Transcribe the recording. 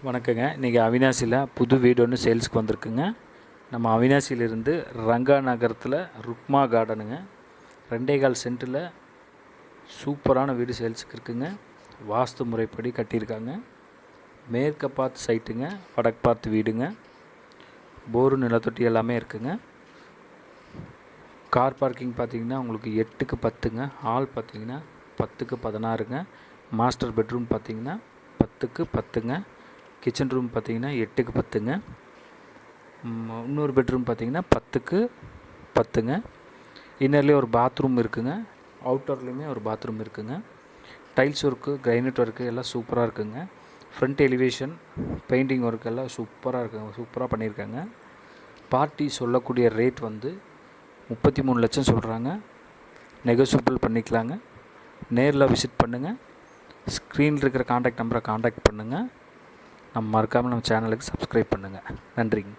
வணக்கங்க. இன்றைக்கி அவினாசியில் புது வீடு ஒன்று சேல்ஸுக்கு வந்திருக்குங்க. நம்ம அவினாசியிலிருந்து ரங்கா நகரத்தில் ருக்மா கார்டனுங்க. 2.25 சென்ட்டில் சூப்பரான வீடு சேல்ஸுக்கு இருக்குங்க. வாஸ்து முறைப்படி கட்டியிருக்காங்க. மேற்க பார்த்து சைட்டுங்க, வடக்கு பார்த்து வீடுங்க. போரு நிலத்தொட்டி எல்லாமே இருக்குங்க. கார் பார்க்கிங் பார்த்திங்கன்னா உங்களுக்கு 8க்கு 10ங்க. ஹால் பார்த்திங்கன்னா 10க்கு 16ங்க. மாஸ்டர் பெட்ரூம் பார்த்திங்கன்னா 10க்கு 10ங்க. கிச்சன் ரூம் பார்த்திங்கன்னா 8க்கு 10ங்க. இன்னொரு பெட்ரூம் பார்த்திங்கன்னா 10க்கு 10ங்க. இன்னர்லேயே ஒரு பாத்ரூம் இருக்குங்க. அவுட்டர்லேயுமே ஒரு பாத்ரூம் இருக்குங்க. டைல்ஸ் ஒர்க்கு, கிரைனைட் ஒர்க்கு எல்லாம் சூப்பராக இருக்குங்க. ஃப்ரண்ட் எலிவேஷன், பெயிண்டிங் ஒர்க் எல்லாம் சூப்பராக இருக்குங்க. சூப்பராக பண்ணியிருக்காங்க. பார்ட்டி சொல்லக்கூடிய ரேட் வந்து 33 லட்சம் சொல்கிறாங்க. நெகோசியபிள் பண்ணிக்கலாங்க. நேரில் விசிட் பண்ணுங்கள். ஸ்க்ரீனில் இருக்கிற காண்டாக்ட் நம்பரை காண்டாக்ட் பண்ணுங்கள். மறக்காமல் நம்ம சேனலுக்கு சப்ஸ்கிரைப் பண்ணுங்கள். நன்றிங்க.